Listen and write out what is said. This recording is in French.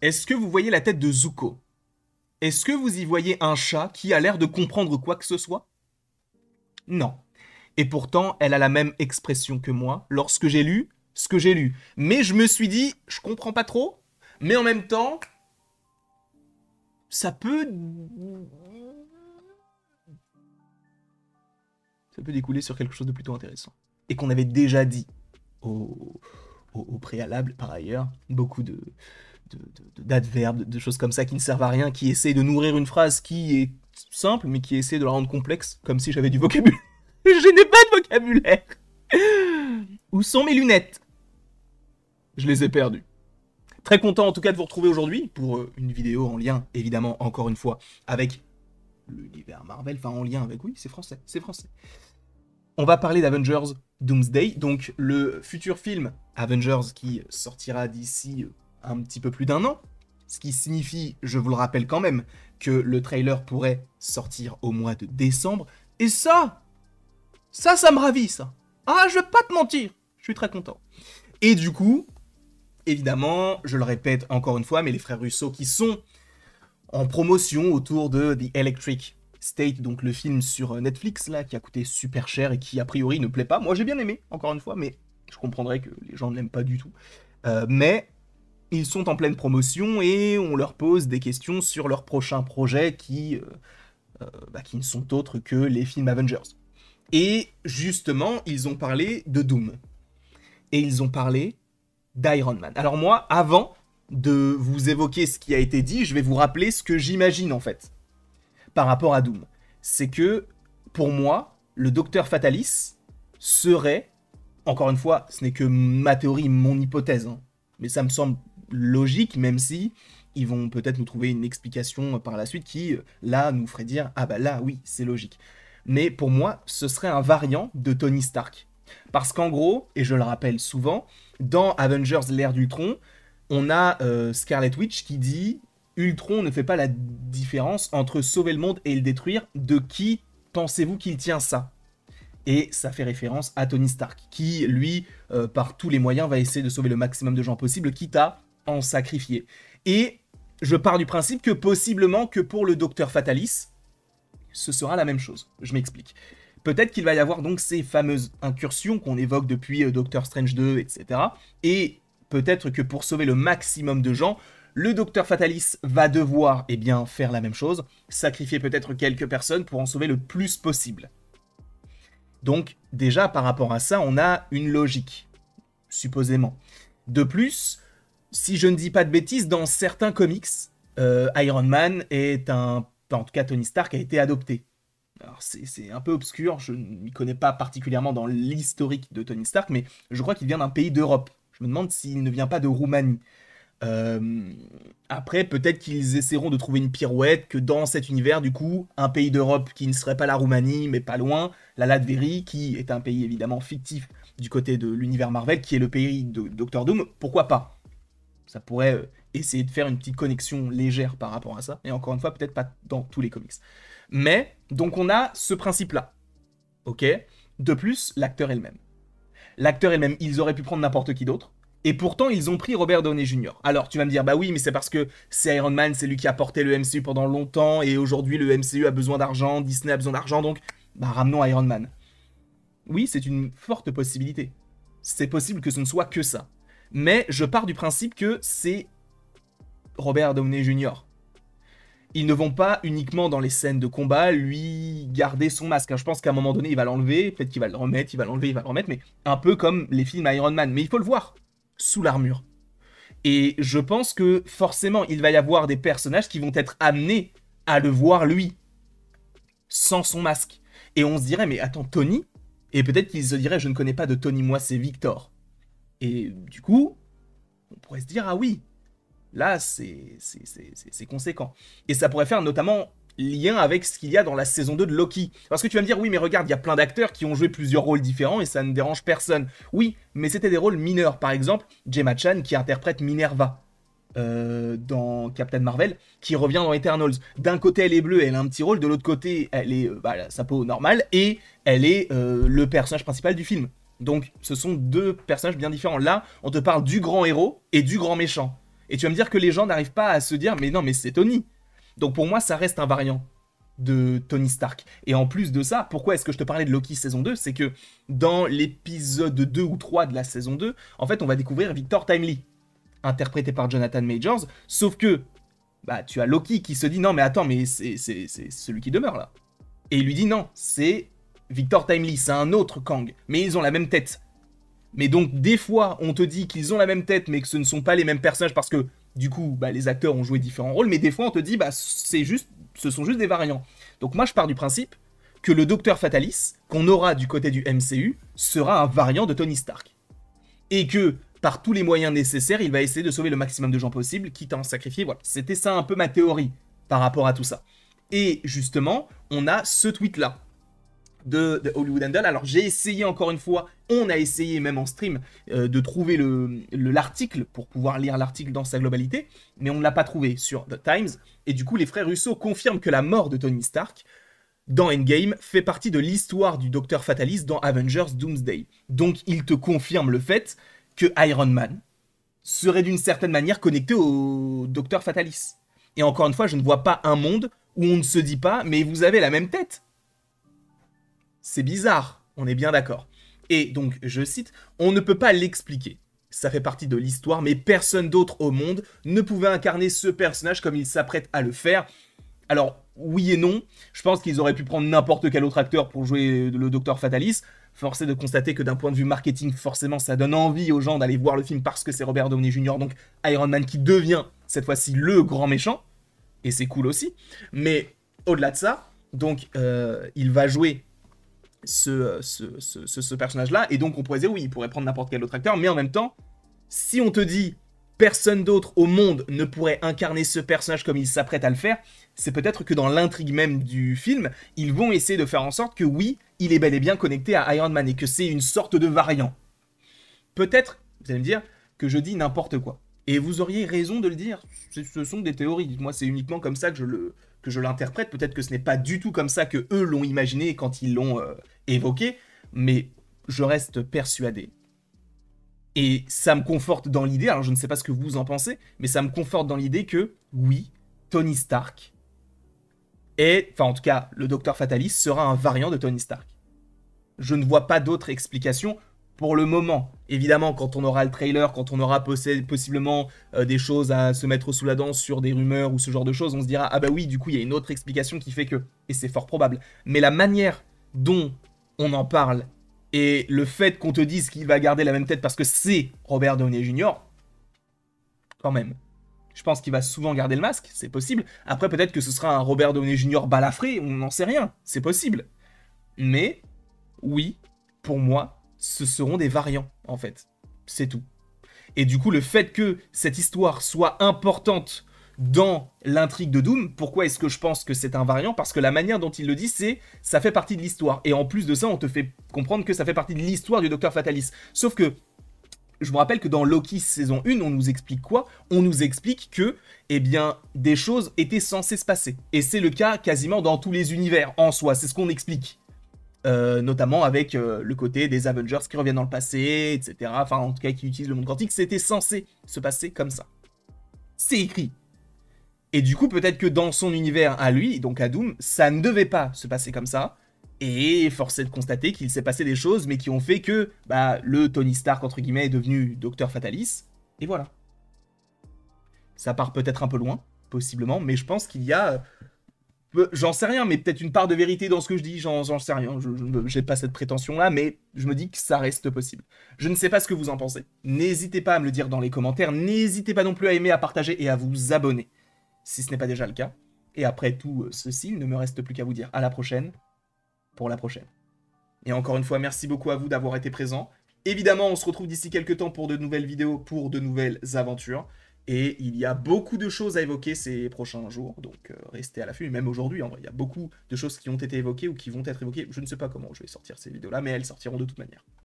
Est-ce que vous voyez la tête de Zuko? Est-ce que vous y voyez un chat qui a l'air de comprendre quoi que ce soit? Non. Et pourtant, elle a la même expression que moi lorsque j'ai lu ce que j'ai lu. Mais je me suis dit, je comprends pas trop, mais en même temps, ça peut... Ça peut découler sur quelque chose de plutôt intéressant. Et qu'on avait déjà dit au préalable, par ailleurs, beaucoup d'adverbes, de choses comme ça qui ne servent à rien, qui essaient de nourrir une phrase qui est simple, mais qui essaie de la rendre complexe, comme si j'avais du vocabulaire. Je n'ai pas de vocabulaire. Où sont mes lunettes? Je les ai perdues. Très content en tout cas de vous retrouver aujourd'hui pour une vidéo en lien, évidemment, encore une fois, avec l'univers Marvel, enfin en lien avec, oui, c'est français, c'est français. On va parler d'Avengers Doomsday, donc le futur film Avengers qui sortira d'ici un petit peu plus d'un an, ce qui signifie, je vous le rappelle quand même, que le trailer pourrait sortir au mois de décembre, et ça me ravit, ça. Ah, je vais pas te mentir, je suis très content. Et du coup, évidemment, je le répète encore une fois, mais les frères Russo qui sont en promotion autour de The Electric State, donc le film sur Netflix, là, qui a coûté super cher et qui, a priori, ne plaît pas. Moi, j'ai bien aimé, encore une fois, mais je comprendrais que les gens ne l'aiment pas du tout. Mais ils sont en pleine promotion et on leur pose des questions sur leur prochain projet qui ne sont autres que les films Avengers. Et justement, ils ont parlé de Doom. Et ils ont parlé d'Iron Man. Alors moi, avant de vous évoquer ce qui a été dit, je vais vous rappeler ce que j'imagine en fait par rapport à Doom. C'est que, pour moi, le Docteur Fatalis serait, encore une fois, ce n'est que ma théorie, mon hypothèse, hein, mais ça me semble logique, même si ils vont peut-être nous trouver une explication par la suite qui, là, nous ferait dire « Ah bah là, oui, c'est logique ». Mais pour moi, ce serait un variant de Tony Stark. Parce qu'en gros, et je le rappelle souvent, dans Avengers l'ère d'Ultron, on a Scarlet Witch qui dit « Ultron ne fait pas la différence entre sauver le monde et le détruire. De qui pensez-vous qu'il tient ça ?» Et ça fait référence à Tony Stark, qui, lui, par tous les moyens, va essayer de sauver le maximum de gens possible, quitte à en sacrifier. Et je pars du principe que possiblement que pour le Docteur Fatalis, ce sera la même chose. Je m'explique. Peut-être qu'il va y avoir donc ces fameuses incursions qu'on évoque depuis Doctor Strange 2, etc. Et peut-être que pour sauver le maximum de gens, le Docteur Fatalis va devoir faire la même chose, sacrifier peut-être quelques personnes pour en sauver le plus possible. Donc déjà par rapport à ça, on a une logique, supposément. De plus, si je ne dis pas de bêtises, dans certains comics, Iron Man est un... En tout cas, Tony Stark a été adopté. Alors c'est un peu obscur, je ne m'y connais pas particulièrement dans l'historique de Tony Stark, mais je crois qu'il vient d'un pays d'Europe. Je me demande s'il ne vient pas de Roumanie. Après, peut-être qu'ils essaieront de trouver une pirouette, que dans cet univers, du coup, un pays d'Europe qui ne serait pas la Roumanie, mais pas loin, la Latvérie, qui est un pays évidemment fictif du côté de l'univers Marvel, qui est le pays de Doctor Doom, pourquoi pas? Ça pourrait essayer de faire une petite connexion légère par rapport à ça, et encore une fois, peut-être pas dans tous les comics. Mais, donc on a ce principe-là, ok? De plus, l'acteur est le même. L'acteur est le même, ils auraient pu prendre n'importe qui d'autre, et pourtant, ils ont pris Robert Downey Jr. Alors, tu vas me dire, bah oui, mais c'est parce que c'est Iron Man, c'est lui qui a porté le MCU pendant longtemps, et aujourd'hui, le MCU a besoin d'argent, Disney a besoin d'argent, donc, bah ramenons Iron Man. Oui, c'est une forte possibilité. C'est possible que ce ne soit que ça. Mais je pars du principe que c'est Robert Downey Jr. Ils ne vont pas uniquement dans les scènes de combat lui garder son masque. Je pense qu'à un moment donné, il va l'enlever, peut-être qu'il va le remettre, il va l'enlever, il va le remettre, mais un peu comme les films Iron Man. Mais il faut le voir sous l'armure. Et je pense que forcément, il va y avoir des personnages qui vont être amenés à le voir lui, sans son masque. Et on se dirait, mais attends, Tony? Et peut-être qu'ils se diraient, je ne connais pas de Tony, moi c'est Victor. Et du coup, on pourrait se dire, ah oui, là c'est conséquent. Et ça pourrait faire notamment lien avec ce qu'il y a dans la saison 2 de Loki. Parce que tu vas me dire, oui mais regarde, il y a plein d'acteurs qui ont joué plusieurs rôles différents et ça ne dérange personne. Oui, mais c'était des rôles mineurs. Par exemple, Gemma Chan qui interprète Minerva dans Captain Marvel, qui revient dans Eternals. D'un côté elle est bleue, elle a un petit rôle, de l'autre côté elle est sa peau normale, et elle est le personnage principal du film. Donc ce sont deux personnages bien différents. Là, on te parle du grand héros et du grand méchant. Et tu vas me dire que les gens n'arrivent pas à se dire, mais non, mais c'est Tony. Donc pour moi, ça reste un variant de Tony Stark. Et en plus de ça, pourquoi est-ce que je te parlais de Loki saison 2? C'est que dans l'épisode 2 ou 3 de la saison 2, en fait, on va découvrir Victor Timely, interprété par Jonathan Majors, sauf que bah, tu as Loki qui se dit non mais attends, mais c'est celui qui demeure là. Et il lui dit non, c'est Victor Timely, c'est un autre Kang, mais ils ont la même tête. Mais donc des fois on te dit qu'ils ont la même tête mais que ce ne sont pas les mêmes personnages parce que du coup bah, les acteurs ont joué différents rôles, mais des fois on te dit bah ce sont juste des variants. Donc moi je pars du principe que le Docteur Fatalis, qu'on aura du côté du MCU, sera un variant de Tony Stark. Et que par tous les moyens nécessaires, il va essayer de sauver le maximum de gens possible, quitte à en sacrifier. Voilà, c'était ça un peu ma théorie par rapport à tout ça. Et justement, on a ce tweet-là de Hollywood Handle. Alors j'ai essayé encore une fois, on a essayé même en stream de trouver l'article pour pouvoir lire l'article dans sa globalité, mais on ne l'a pas trouvé sur The Times. Et du coup, les frères Russo confirment que la mort de Tony Stark dans Endgame fait partie de l'histoire du Docteur Fatalis dans Avengers Doomsday. Donc il te confirme le fait que Iron Man serait d'une certaine manière connecté au Docteur Fatalis. Et encore une fois, je ne vois pas un monde où on ne se dit pas, mais vous avez la même tête. C'est bizarre, on est bien d'accord. Et donc, je cite, on ne peut pas l'expliquer. Ça fait partie de l'histoire, mais personne d'autre au monde ne pouvait incarner ce personnage comme il s'apprête à le faire. Alors, oui et non, je pense qu'ils auraient pu prendre n'importe quel autre acteur pour jouer le Docteur Fatalis. Force est de constater que d'un point de vue marketing, forcément, ça donne envie aux gens d'aller voir le film parce que c'est Robert Downey Jr., donc Iron Man qui devient, cette fois-ci, le grand méchant. Et c'est cool aussi. Mais au-delà de ça, donc, il va jouer ce personnage-là, et donc on pourrait dire, oui, il pourrait prendre n'importe quel autre acteur, mais en même temps, si on te dit personne d'autre au monde ne pourrait incarner ce personnage comme il s'apprête à le faire, c'est peut-être que dans l'intrigue même du film, ils vont essayer de faire en sorte que oui, il est bel et bien connecté à Iron Man et que c'est une sorte de variant. Peut-être, vous allez me dire, que je dis n'importe quoi. Et vous auriez raison de le dire, ce sont des théories. Moi, c'est uniquement comme ça que je l'interprète. Peut-être que ce n'est pas du tout comme ça que eux l'ont imaginé quand ils l'ont évoqué, mais je reste persuadé. Et ça me conforte dans l'idée, alors je ne sais pas ce que vous en pensez, mais ça me conforte dans l'idée que, oui, Tony Stark est, enfin en tout cas, le Docteur Fatalis sera un variant de Tony Stark. Je ne vois pas d'autre explication pour le moment. Évidemment, quand on aura le trailer, quand on aura possiblement des choses à se mettre sous la dent sur des rumeurs ou ce genre de choses, on se dira, ah bah oui, du coup, il y a une autre explication qui fait que, et c'est fort probable. Mais la manière dont on en parle, et le fait qu'on te dise qu'il va garder la même tête parce que c'est Robert Downey Jr., quand même. Je pense qu'il va souvent garder le masque, c'est possible. Après, peut-être que ce sera un Robert Downey Jr. balafré, on n'en sait rien, c'est possible. Mais, oui, pour moi, ce seront des variants, en fait. C'est tout. Et du coup, le fait que cette histoire soit importante dans l'intrigue de Doom, pourquoi est-ce que je pense que c'est un variant? Parce que la manière dont il le dit, c'est ça fait partie de l'histoire. Et en plus de ça, on te fait comprendre que ça fait partie de l'histoire du Docteur Fatalis. Sauf que, je me rappelle que dans Loki saison 1, on nous explique quoi? On nous explique que, eh bien, des choses étaient censées se passer. Et c'est le cas quasiment dans tous les univers, en soi. C'est ce qu'on explique. Notamment avec le côté des Avengers qui reviennent dans le passé, etc. Enfin, en tout cas, qui utilisent le monde quantique. C'était censé se passer comme ça. C'est écrit. Et du coup, peut-être que dans son univers à lui, donc à Doom, ça ne devait pas se passer comme ça. Et force est de constater qu'il s'est passé des choses, mais qui ont fait que bah, le Tony Stark, entre guillemets, est devenu Docteur Fatalis. Et voilà. Ça part peut-être un peu loin, possiblement, mais je pense qu'il y a... J'en sais rien, mais peut-être une part de vérité dans ce que je dis, j'en sais rien. Je n'ai pas cette prétention-là, mais je me dis que ça reste possible. Je ne sais pas ce que vous en pensez. N'hésitez pas à me le dire dans les commentaires. N'hésitez pas non plus à aimer, à partager et à vous abonner, si ce n'est pas déjà le cas. Et après tout ceci, il ne me reste plus qu'à vous dire à la prochaine, pour la prochaine. Et encore une fois, merci beaucoup à vous d'avoir été présents. Évidemment, on se retrouve d'ici quelques temps pour de nouvelles vidéos, pour de nouvelles aventures. Et il y a beaucoup de choses à évoquer ces prochains jours, donc restez à l'affût. Et même aujourd'hui, en vrai, il y a beaucoup de choses qui ont été évoquées ou qui vont être évoquées. Je ne sais pas comment je vais sortir ces vidéos-là, mais elles sortiront de toute manière.